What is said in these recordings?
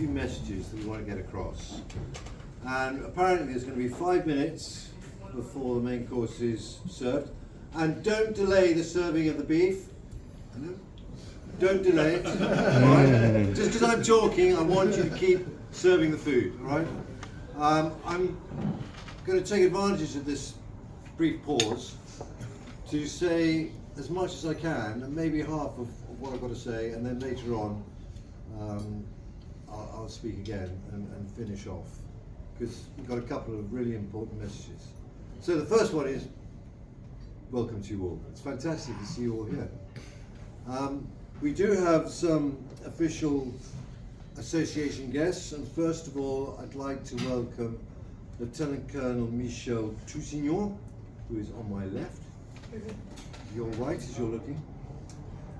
few messages that we want to get across. And apparently there's going to be 5 minutes before the main course is served. And don't delay the serving of the beef. Don't delay it. Right? Just because I'm talking, I want you to keep serving the food. All right? I'm going to take advantage of this brief pause to say as much as I can, and maybe half of what I've got to say, and then later on I'll speak again and finish off, because we've got a couple of really important messages. So the first one is, welcome to you all. It's fantastic to see you all here. We do have some official association guests, and first of all I'd like to welcome Lieutenant Colonel Michel Toussignon, who is on my left. Your right as you're looking.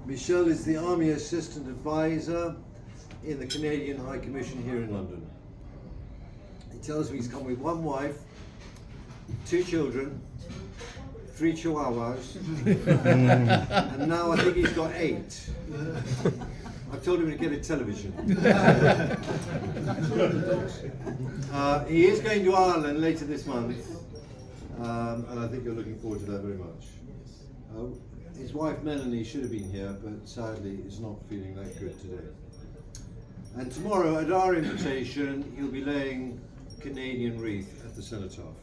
Michel is the Army Assistant Advisor in the Canadian High Commission here in London. He tells me he's come with one wife, 2 children, 3 chihuahuas, and now I think he's got 8. I've told him to get a television. He is going to Ireland later this month, and I think you're looking forward to that very much. His wife Melanie should have been here, but sadly is not feeling that good today. And tomorrow, at our invitation, he'll be laying a Canadian wreath at the cenotaph.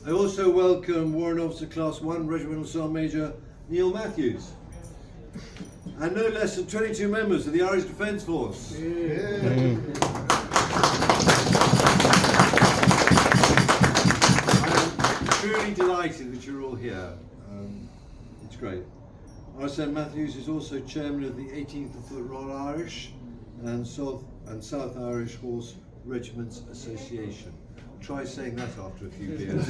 I also welcome Warrant Officer Class 1 Regimental Sergeant Major Neil Matthews, and no less than 22 members of the Irish Defence Force. Yeah. Truly delighted that you're all here. It's great. RSM Matthews is also chairman of the 18th Foot Royal Irish and South Irish Horse Regiments Association. Try saying that after a few beers.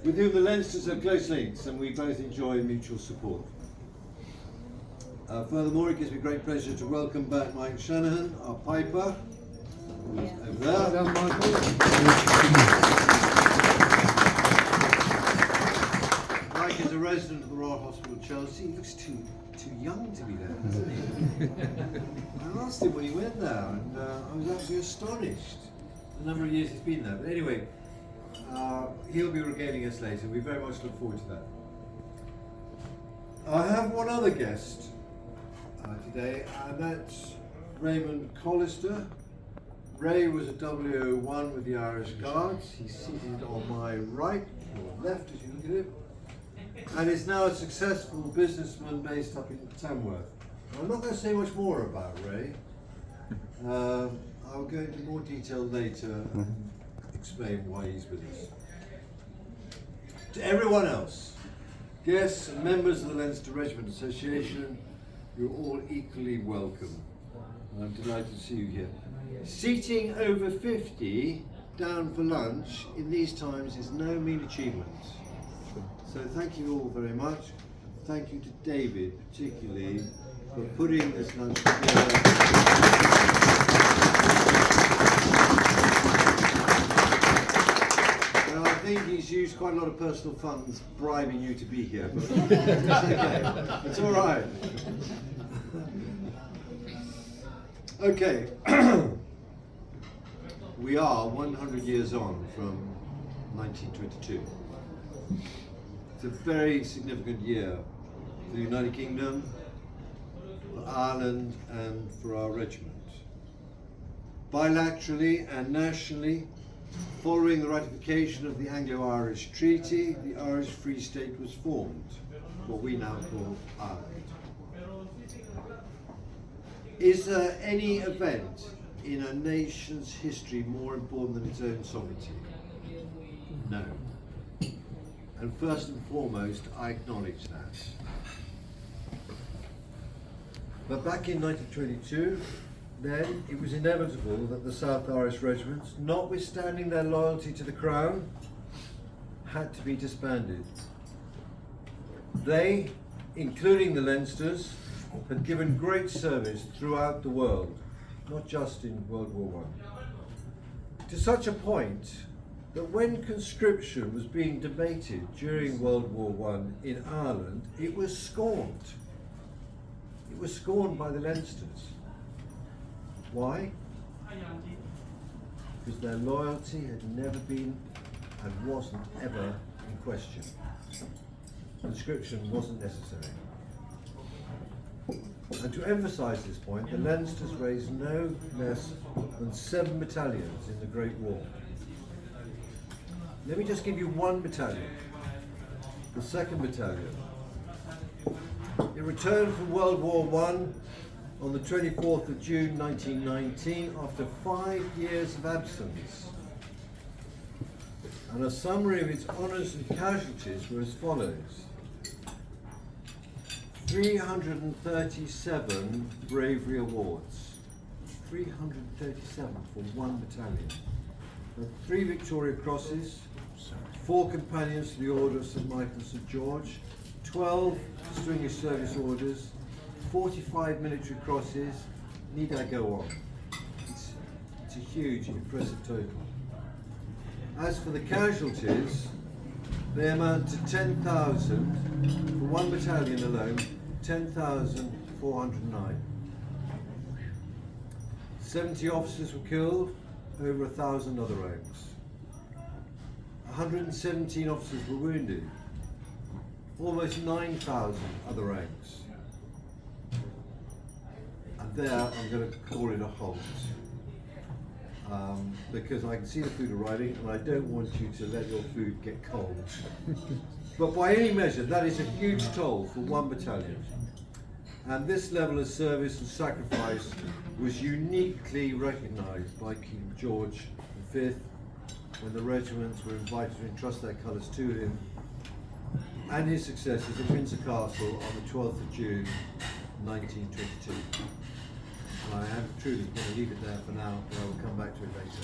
With whom the Leinsters have close links, and we both enjoy mutual support. Furthermore, it gives me great pleasure to welcome back Mike Shanahan, our piper, who's over there. Mike is a resident of the Royal Hospital Chelsea. He looks too young to be there, doesn't he? I asked him when he went there, and I was actually astonished the number of years he's been there. But anyway, he'll be regaling us later. We very much look forward to that. I have one other guest today, and that's Raymond Collister. Ray was a W01 with the Irish Guards. He's seated on my right, or left as you look at him, and is now a successful businessman based up in Tamworth. I'm not going to say much more about Ray. I'll go into more detail later and explain why he's with us. To everyone else, guests and members of the Leinster Regiment Association, you're all equally welcome. I'm delighted to see you here. Seating over 50 down for lunch in these times is no mean achievement. So thank you all very much. Thank you to David particularly for putting this lunch together. I think he's used quite a lot of personal funds bribing you to be here, but it's okay. It's all right. Okay. We are 100 years on from 1922. It's a very significant year for the United Kingdom, for Ireland, and for our regiment. Bilaterally and nationally, following the ratification of the Anglo-Irish Treaty, the Irish Free State was formed, what we now call Ireland. Is there any event in a nation's history more important than its own sovereignty? No. And first and foremost, I acknowledge that. But back in 1922, then it was inevitable that the South Irish regiments, notwithstanding their loyalty to the Crown, had to be disbanded. They, including the Leinsters, had given great service throughout the world, not just in World War I. To such a point that when conscription was being debated during World War I in Ireland, it was scorned. It was scorned by the Leinsters. Why? Because their loyalty had never been and wasn't ever in question. Conscription wasn't necessary. And to emphasise this point, the Leinsters raised no less than 7 battalions in the Great War. Let me just give you one battalion, the 2nd Battalion. It returned from World War I on the 24th of June 1919 after 5 years of absence. And a summary of its honours and casualties were as follows. 337 bravery awards. 337 for one battalion. And 3 Victoria Crosses, 4 companions to the Order of St Michael and St George, 12 Distinguished Service Orders, 45 military crosses. Need I go on? It's a huge, impressive total. As for the casualties, they amount to 10,000, for one battalion alone, 10,409. 70 officers were killed, over 1,000 other ranks. 117 officers were wounded, almost 9,000 other ranks. And there I'm going to call it a halt. Because I can see the food arriving and I don't want you to let your food get cold. But by any measure, that is a huge toll for one battalion. And this level of service and sacrifice was uniquely recognised by King George V when the regiments were invited to entrust their colours to him and his successors at Windsor Castle on the 12th of June 1922. And I am truly going to leave it there for now, but I will come back to it later.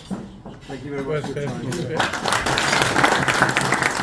Thank you very much for your time.